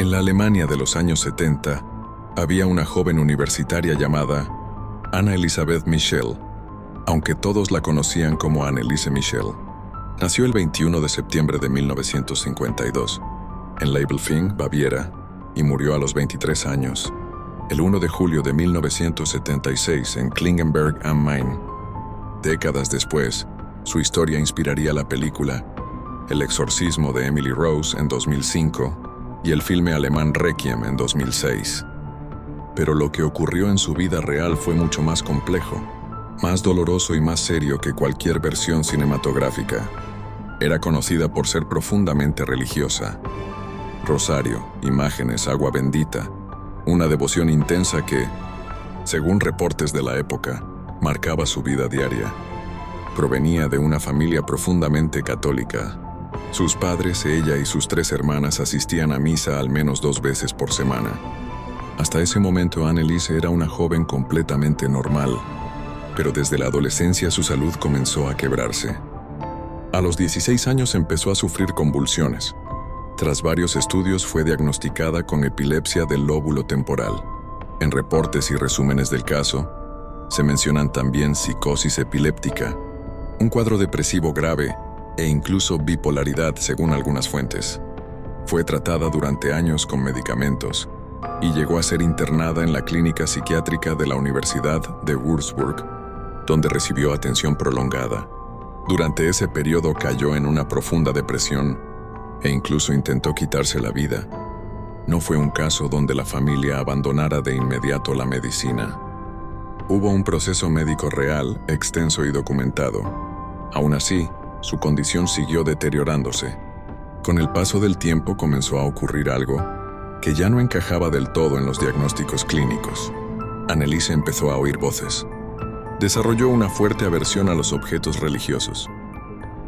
En la Alemania de los años 70, había una joven universitaria llamada Anna Elisabeth Michel, aunque todos la conocían como Anneliese Michel. Nació el 21 de septiembre de 1952, en Leibelfing, Baviera, y murió a los 23 años, el 1 de julio de 1976 en Klingenberg am Main. Décadas después, su historia inspiraría la película El exorcismo de Emily Rose en 2005 y el filme alemán Requiem en 2006. Pero lo que ocurrió en su vida real fue mucho más complejo, más doloroso y más serio que cualquier versión cinematográfica. Era conocida por ser profundamente religiosa. Rosario, imágenes, agua bendita, una devoción intensa que, según reportes de la época, marcaba su vida diaria. Provenía de una familia profundamente católica. Sus padres, ella y sus 3 hermanas asistían a misa al menos 2 veces por semana. Hasta ese momento Anneliese era una joven completamente normal, pero desde la adolescencia su salud comenzó a quebrarse. A los 16 años empezó a sufrir convulsiones. Tras varios estudios fue diagnosticada con epilepsia del lóbulo temporal. En reportes y resúmenes del caso, se mencionan también psicosis epiléptica, un cuadro depresivo grave e incluso bipolaridad según algunas fuentes. Fue tratada durante años con medicamentos y llegó a ser internada en la clínica psiquiátrica de la Universidad de Würzburg, donde recibió atención prolongada. Durante ese periodo cayó en una profunda depresión e incluso intentó quitarse la vida. No fue un caso donde la familia abandonara de inmediato la medicina. Hubo un proceso médico real, extenso y documentado. Aún así, su condición siguió deteriorándose. Con el paso del tiempo comenzó a ocurrir algo que ya no encajaba del todo en los diagnósticos clínicos. Anneliese empezó a oír voces. Desarrolló una fuerte aversión a los objetos religiosos.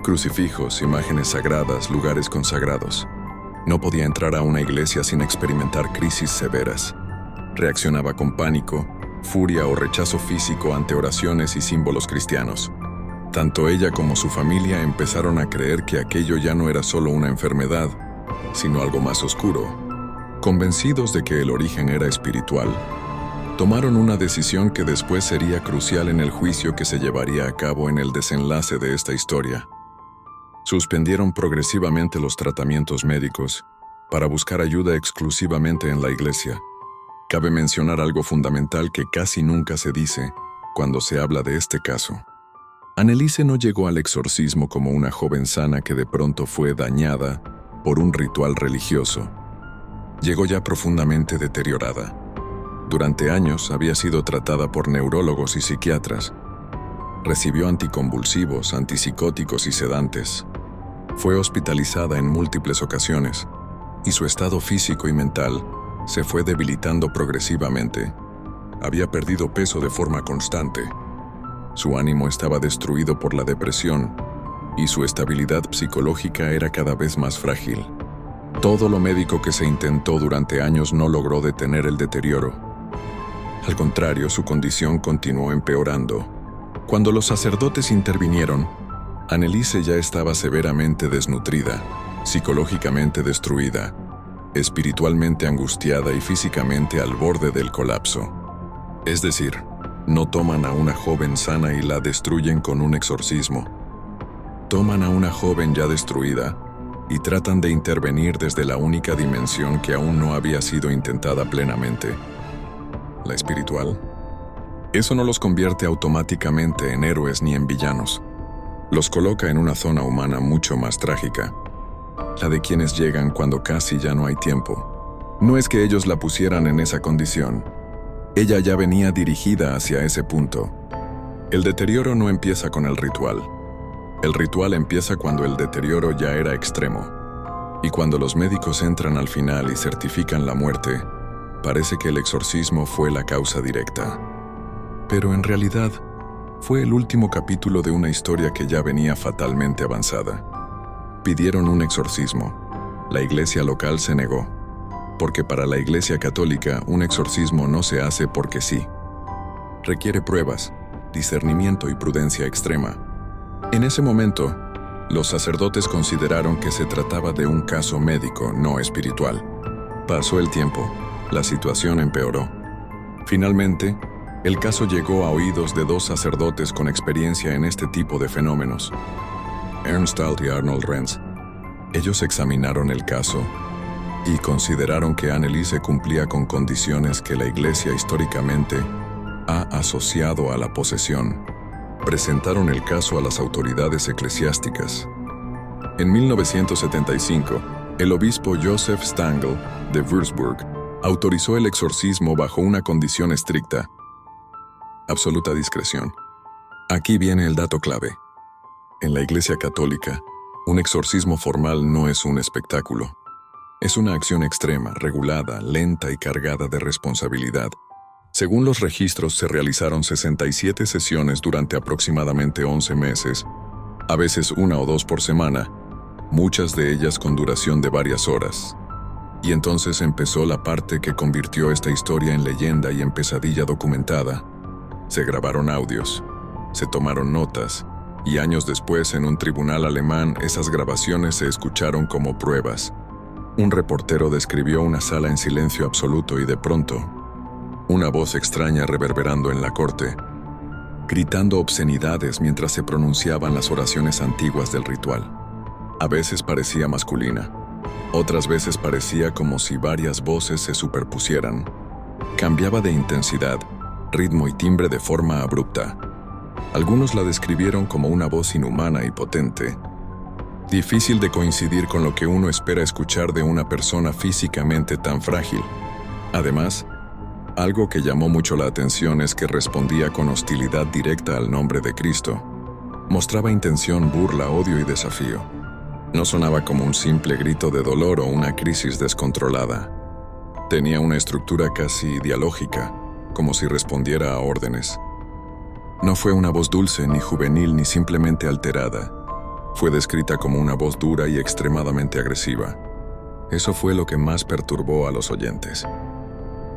Crucifijos, imágenes sagradas, lugares consagrados. No podía entrar a una iglesia sin experimentar crisis severas. Reaccionaba con pánico, furia o rechazo físico ante oraciones y símbolos cristianos. Tanto ella como su familia empezaron a creer que aquello ya no era solo una enfermedad, sino algo más oscuro. Convencidos de que el origen era espiritual, tomaron una decisión que después sería crucial en el juicio que se llevaría a cabo en el desenlace de esta historia. Suspendieron progresivamente los tratamientos médicos para buscar ayuda exclusivamente en la iglesia. Cabe mencionar algo fundamental que casi nunca se dice cuando se habla de este caso. Anneliese no llegó al exorcismo como una joven sana que de pronto fue dañada por un ritual religioso. Llegó ya profundamente deteriorada. Durante años había sido tratada por neurólogos y psiquiatras. Recibió anticonvulsivos, antipsicóticos y sedantes. Fue hospitalizada en múltiples ocasiones y su estado físico y mental se fue debilitando progresivamente. Había perdido peso de forma constante. Su ánimo estaba destruido por la depresión y su estabilidad psicológica era cada vez más frágil. Todo lo médico que se intentó durante años no logró detener el deterioro. Al contrario, su condición continuó empeorando. Cuando los sacerdotes intervinieron, Anneliese ya estaba severamente desnutrida, psicológicamente destruida, espiritualmente angustiada y físicamente al borde del colapso. Es decir, no toman a una joven sana y la destruyen con un exorcismo. Toman a una joven ya destruida y tratan de intervenir desde la única dimensión que aún no había sido intentada plenamente, la espiritual. Eso no los convierte automáticamente en héroes ni en villanos. Los coloca en una zona humana mucho más trágica, la de quienes llegan cuando casi ya no hay tiempo. No es que ellos la pusieran en esa condición. Ella ya venía dirigida hacia ese punto. El deterioro no empieza con el ritual. El ritual empieza cuando el deterioro ya era extremo. Y cuando los médicos entran al final y certifican la muerte, parece que el exorcismo fue la causa directa. Pero en realidad, fue el último capítulo de una historia que ya venía fatalmente avanzada. Pidieron un exorcismo. La iglesia local se negó, porque para la iglesia católica un exorcismo no se hace porque sí. Requiere pruebas, discernimiento y prudencia extrema. En ese momento, los sacerdotes consideraron que se trataba de un caso médico, no espiritual. Pasó el tiempo, la situación empeoró. Finalmente, el caso llegó a oídos de dos sacerdotes con experiencia en este tipo de fenómenos, Ernst Alt y Arnold Renz. Ellos examinaron el caso y consideraron que Anneliese cumplía con condiciones que la Iglesia históricamente ha asociado a la posesión. Presentaron el caso a las autoridades eclesiásticas. En 1975, el obispo Joseph Stangl de Würzburg autorizó el exorcismo bajo una condición estricta: absoluta discreción. Aquí viene el dato clave. En la Iglesia Católica, un exorcismo formal no es un espectáculo. Es una acción extrema, regulada, lenta y cargada de responsabilidad. Según los registros, se realizaron 67 sesiones durante aproximadamente 11 meses, a veces 1 o 2 por semana, muchas de ellas con duración de varias horas. Y entonces empezó la parte que convirtió esta historia en leyenda y en pesadilla documentada. Se grabaron audios, se tomaron notas, y años después, en un tribunal alemán, esas grabaciones se escucharon como pruebas. Un reportero describió una sala en silencio absoluto y de pronto, una voz extraña reverberando en la corte, gritando obscenidades mientras se pronunciaban las oraciones antiguas del ritual. A veces parecía masculina, otras veces parecía como si varias voces se superpusieran. Cambiaba de intensidad, ritmo y timbre de forma abrupta. Algunos la describieron como una voz inhumana y potente, difícil de coincidir con lo que uno espera escuchar de una persona físicamente tan frágil. Además, algo que llamó mucho la atención es que respondía con hostilidad directa al nombre de Cristo. Mostraba intención, burla, odio y desafío. No sonaba como un simple grito de dolor o una crisis descontrolada. Tenía una estructura casi dialógica, como si respondiera a órdenes. No fue una voz dulce, ni juvenil, ni simplemente alterada. Fue descrita como una voz dura y extremadamente agresiva. Eso fue lo que más perturbó a los oyentes.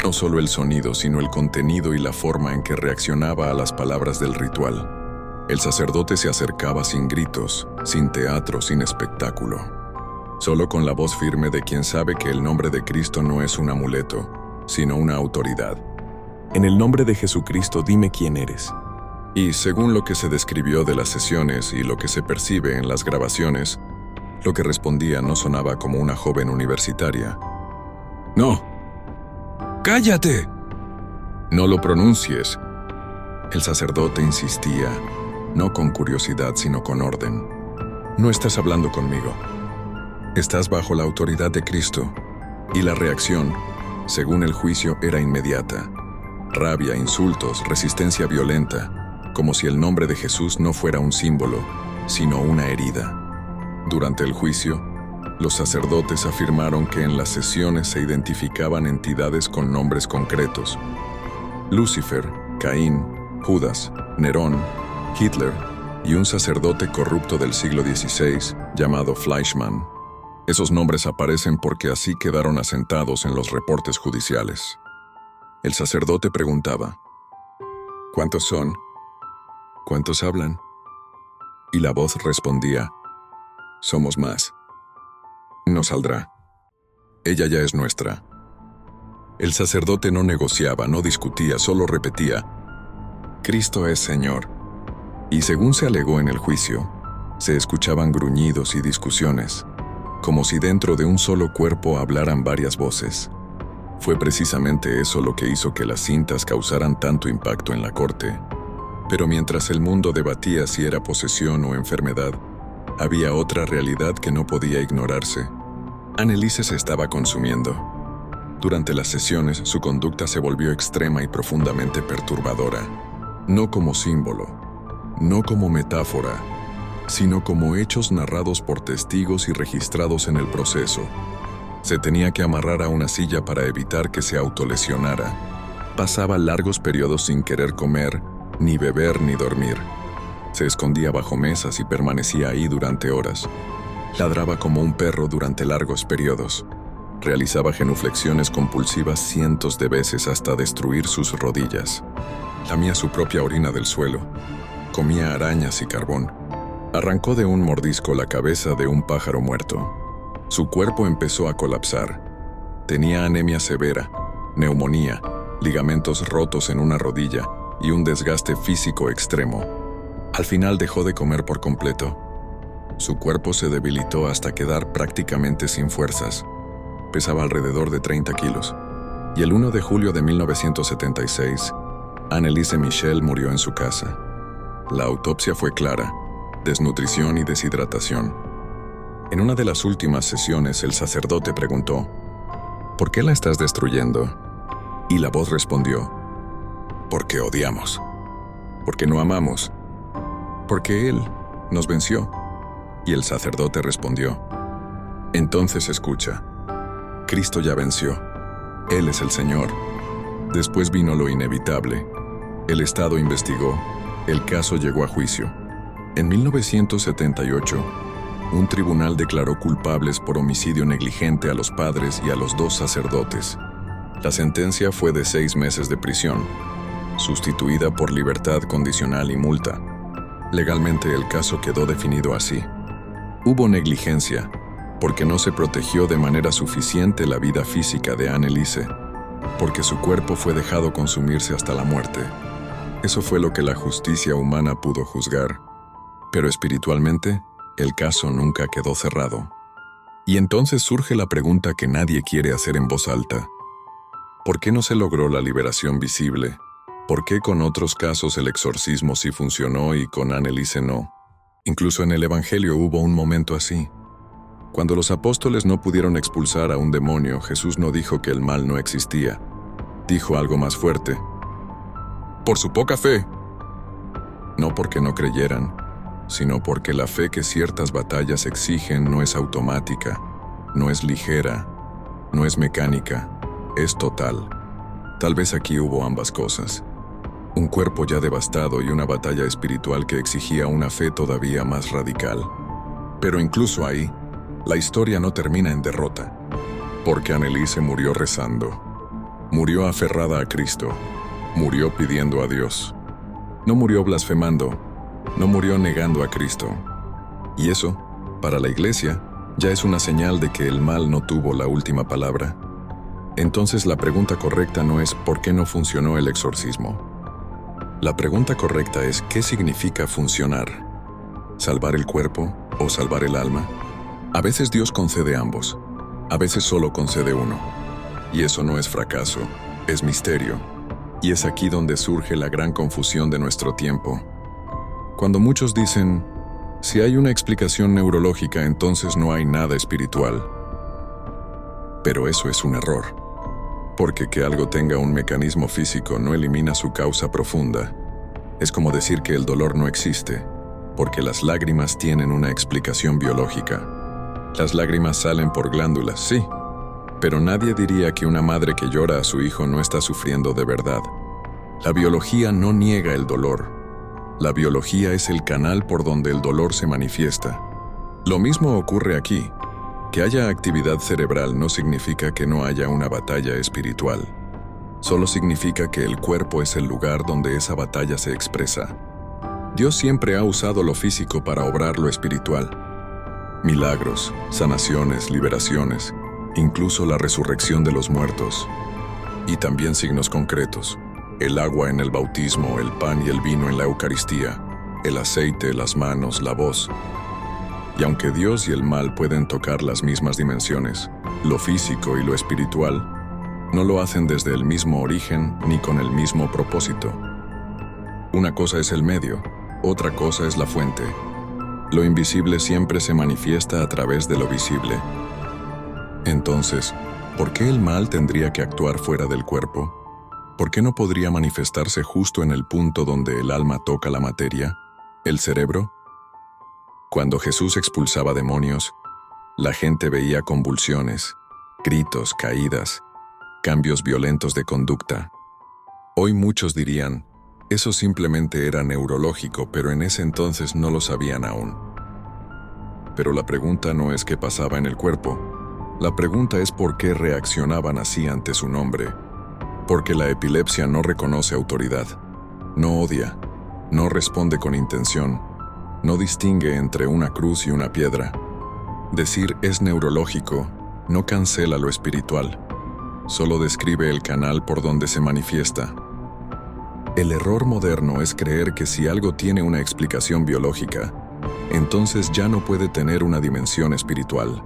No solo el sonido, sino el contenido y la forma en que reaccionaba a las palabras del ritual. El sacerdote se acercaba sin gritos, sin teatro, sin espectáculo. Solo con la voz firme de quien sabe que el nombre de Cristo no es un amuleto, sino una autoridad. En el nombre de Jesucristo, dime quién eres. Y según lo que se describió de las sesiones y lo que se percibe en las grabaciones, lo que respondía no sonaba como una joven universitaria. ¡No! ¡Cállate! ¡No lo pronuncies! El sacerdote insistía, no con curiosidad sino con orden. No estás hablando conmigo. Estás bajo la autoridad de Cristo. Y la reacción, según el juicio, era inmediata. Rabia, insultos, resistencia violenta, como si el nombre de Jesús no fuera un símbolo, sino una herida. Durante el juicio, los sacerdotes afirmaron que en las sesiones se identificaban entidades con nombres concretos: Lucifer, Caín, Judas, Nerón, Hitler y un sacerdote corrupto del siglo XVI llamado Fleischmann. Esos nombres aparecen porque así quedaron asentados en los reportes judiciales. El sacerdote preguntaba: ¿cuántos son? ¿Cuántos hablan? Y la voz respondía: somos más. No saldrá. Ella ya es nuestra. El sacerdote no negociaba, no discutía, solo repetía: Cristo es Señor. Y según se alegó en el juicio, se escuchaban gruñidos y discusiones, como si dentro de un solo cuerpo hablaran varias voces. Fue precisamente eso lo que hizo que las cintas causaran tanto impacto en la corte. Pero mientras el mundo debatía si era posesión o enfermedad, había otra realidad que no podía ignorarse. Anneliese se estaba consumiendo. Durante las sesiones, su conducta se volvió extrema y profundamente perturbadora. No como símbolo, no como metáfora, sino como hechos narrados por testigos y registrados en el proceso. Se tenía que amarrar a una silla para evitar que se autolesionara. Pasaba largos periodos sin querer comer, ni beber ni dormir. Se escondía bajo mesas y permanecía ahí durante horas. Ladraba como un perro durante largos periodos. Realizaba genuflexiones compulsivas cientos de veces hasta destruir sus rodillas. Lamía su propia orina del suelo. Comía arañas y carbón. Arrancó de un mordisco la cabeza de un pájaro muerto. Su cuerpo empezó a colapsar. Tenía anemia severa, neumonía, ligamentos rotos en una rodilla y un desgaste físico extremo. Al final dejó de comer por completo. Su cuerpo se debilitó hasta quedar prácticamente sin fuerzas. Pesaba alrededor de 30 kilos. Y el 1 de julio de 1976, Anneliese Michel murió en su casa. La autopsia fue clara: desnutrición y deshidratación. En una de las últimas sesiones, el sacerdote preguntó: ¿por qué la estás destruyendo? Y la voz respondió: porque odiamos, porque no amamos, porque Él nos venció. Y el sacerdote respondió: entonces escucha, Cristo ya venció, Él es el Señor. Después vino lo inevitable. El Estado investigó, el caso llegó a juicio. En 1978, un tribunal declaró culpables por homicidio negligente a los padres y a los 2 sacerdotes. La sentencia fue de 6 meses de prisión, sustituida por libertad condicional y multa. Legalmente el caso quedó definido así: hubo negligencia, porque no se protegió de manera suficiente la vida física de Anneliese, porque su cuerpo fue dejado consumirse hasta la muerte. Eso fue lo que la justicia humana pudo juzgar. Pero espiritualmente, el caso nunca quedó cerrado. Y entonces surge la pregunta que nadie quiere hacer en voz alta: ¿por qué no se logró la liberación visible? ¿Por qué con otros casos el exorcismo sí funcionó y con Anneliese no? Incluso en el Evangelio hubo un momento así. Cuando los apóstoles no pudieron expulsar a un demonio, Jesús no dijo que el mal no existía. Dijo algo más fuerte: por su poca fe. No porque no creyeran, sino porque la fe que ciertas batallas exigen no es automática, no es ligera, no es mecánica, es total. Tal vez aquí hubo ambas cosas: un cuerpo ya devastado y una batalla espiritual que exigía una fe todavía más radical. Pero incluso ahí, la historia no termina en derrota, porque Anneliese murió rezando, murió aferrada a Cristo, murió pidiendo a Dios. No murió blasfemando, no murió negando a Cristo. Y eso, para la Iglesia, ya es una señal de que el mal no tuvo la última palabra. Entonces la pregunta correcta no es ¿por qué no funcionó el exorcismo? La pregunta correcta es ¿qué significa funcionar? ¿Salvar el cuerpo o salvar el alma? A veces Dios concede ambos, a veces solo concede uno. Y eso no es fracaso, es misterio. Y es aquí donde surge la gran confusión de nuestro tiempo. Cuando muchos dicen, si hay una explicación neurológica, entonces no hay nada espiritual. Pero eso es un error, porque que algo tenga un mecanismo físico no elimina su causa profunda. Es como decir que el dolor no existe, porque las lágrimas tienen una explicación biológica. Las lágrimas salen por glándulas, sí, pero nadie diría que una madre que llora a su hijo no está sufriendo de verdad. La biología no niega el dolor. La biología es el canal por donde el dolor se manifiesta. Lo mismo ocurre aquí. Que haya actividad cerebral no significa que no haya una batalla espiritual. Solo significa que el cuerpo es el lugar donde esa batalla se expresa. Dios siempre ha usado lo físico para obrar lo espiritual. Milagros, sanaciones, liberaciones, incluso la resurrección de los muertos. Y también signos concretos: el agua en el bautismo, el pan y el vino en la Eucaristía, el aceite, las manos, la voz. Y aunque Dios y el mal pueden tocar las mismas dimensiones, lo físico y lo espiritual, no lo hacen desde el mismo origen ni con el mismo propósito. Una cosa es el medio, otra cosa es la fuente. Lo invisible siempre se manifiesta a través de lo visible. Entonces, ¿por qué el mal tendría que actuar fuera del cuerpo? ¿Por qué no podría manifestarse justo en el punto donde el alma toca la materia, el cerebro? Cuando Jesús expulsaba demonios, la gente veía convulsiones, gritos, caídas, cambios violentos de conducta. Hoy muchos dirían, eso simplemente era neurológico, pero en ese entonces no lo sabían aún. Pero la pregunta no es qué pasaba en el cuerpo. La pregunta es por qué reaccionaban así ante su nombre. Porque la epilepsia no reconoce autoridad, no odia, no responde con intención, no distingue entre una cruz y una piedra. Decir es neurológico no cancela lo espiritual. solo describe el canal por donde se manifiesta. El error moderno es creer que si algo tiene una explicación biológica, entonces ya no puede tener una dimensión espiritual.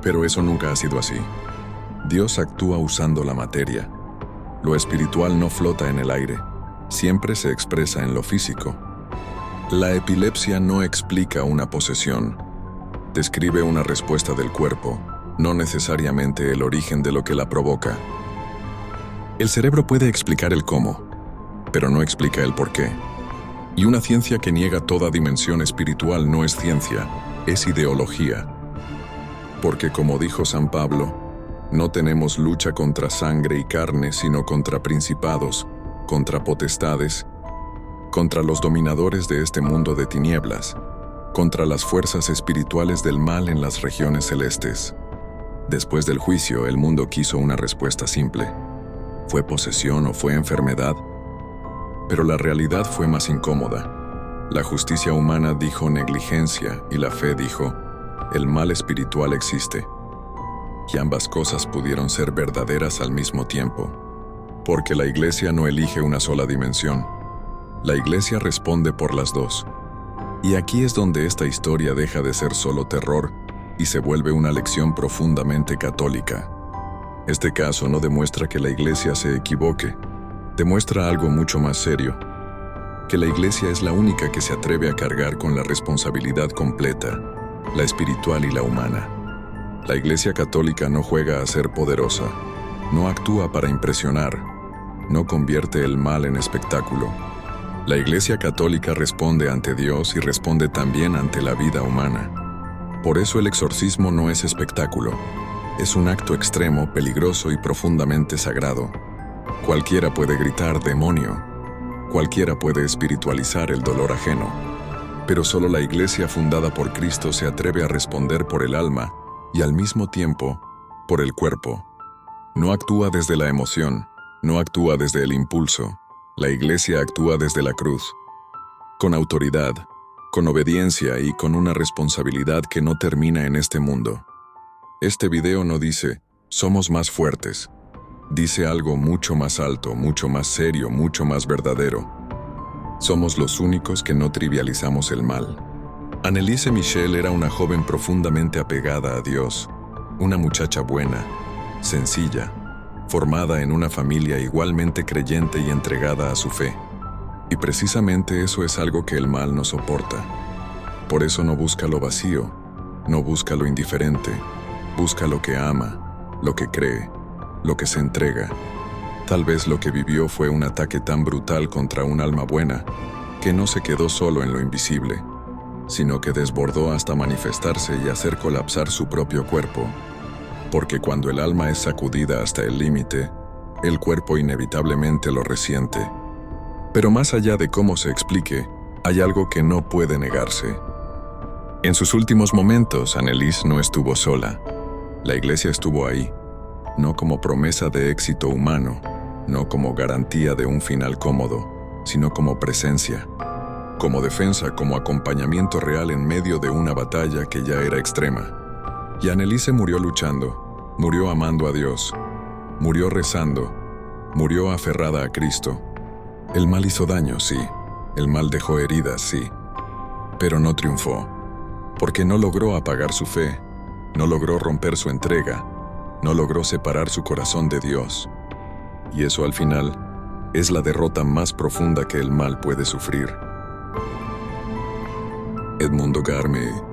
Pero eso nunca ha sido así. Dios actúa usando la materia. Lo espiritual no flota en el aire, siempre se expresa en lo físico. La epilepsia no explica una posesión, describe una respuesta del cuerpo, no necesariamente el origen de lo que la provoca. El cerebro puede explicar el cómo, pero no explica el por qué. Y una ciencia que niega toda dimensión espiritual no es ciencia, es ideología. Porque como dijo San Pablo, no tenemos lucha contra sangre y carne, sino contra principados, contra potestades, contra los dominadores de este mundo de tinieblas, contra las fuerzas espirituales del mal en las regiones celestes. Después del juicio, el mundo quiso una respuesta simple. ¿Fue posesión o fue enfermedad? Pero la realidad fue más incómoda. La justicia humana dijo negligencia y la fe dijo, el mal espiritual existe. Y ambas cosas pudieron ser verdaderas al mismo tiempo. Porque la Iglesia no elige una sola dimensión. La Iglesia responde por las dos. Y aquí es donde esta historia deja de ser solo terror y se vuelve una lección profundamente católica. Este caso no demuestra que la Iglesia se equivoque, demuestra algo mucho más serio, que la Iglesia es la única que se atreve a cargar con la responsabilidad completa, la espiritual y la humana. La Iglesia católica no juega a ser poderosa, no actúa para impresionar, no convierte el mal en espectáculo. La Iglesia católica responde ante Dios y responde también ante la vida humana. Por eso el exorcismo no es espectáculo. Es un acto extremo, peligroso y profundamente sagrado. Cualquiera puede gritar demonio. Cualquiera puede espiritualizar el dolor ajeno. Pero solo la Iglesia fundada por Cristo se atreve a responder por el alma y al mismo tiempo por el cuerpo. No actúa desde la emoción, no actúa desde el impulso. La Iglesia actúa desde la cruz, con autoridad, con obediencia y con una responsabilidad que no termina en este mundo. Este video no dice, somos más fuertes. Dice algo mucho más alto, mucho más serio, mucho más verdadero. Somos los únicos que no trivializamos el mal. Anneliese Michel era una joven profundamente apegada a Dios, una muchacha buena, sencilla, formada en una familia igualmente creyente y entregada a su fe. Y precisamente eso es algo que el mal no soporta. Por eso no busca lo vacío, no busca lo indiferente, busca lo que ama, lo que cree, lo que se entrega. Tal vez lo que vivió fue un ataque tan brutal contra un alma buena, que no se quedó solo en lo invisible, sino que desbordó hasta manifestarse y hacer colapsar su propio cuerpo. Porque cuando el alma es sacudida hasta el límite, el cuerpo inevitablemente lo resiente. Pero más allá de cómo se explique, hay algo que no puede negarse. En sus últimos momentos, Anneliese no estuvo sola. La Iglesia estuvo ahí, no como promesa de éxito humano, no como garantía de un final cómodo, sino como presencia, como defensa, como acompañamiento real en medio de una batalla que ya era extrema. Y Anneliese murió luchando, murió amando a Dios, murió rezando, murió aferrada a Cristo. El mal hizo daño, sí, el mal dejó heridas, sí, pero no triunfó, porque no logró apagar su fe, no logró romper su entrega, no logró separar su corazón de Dios. Y eso al final es la derrota más profunda que el mal puede sufrir. Edmundo Garme.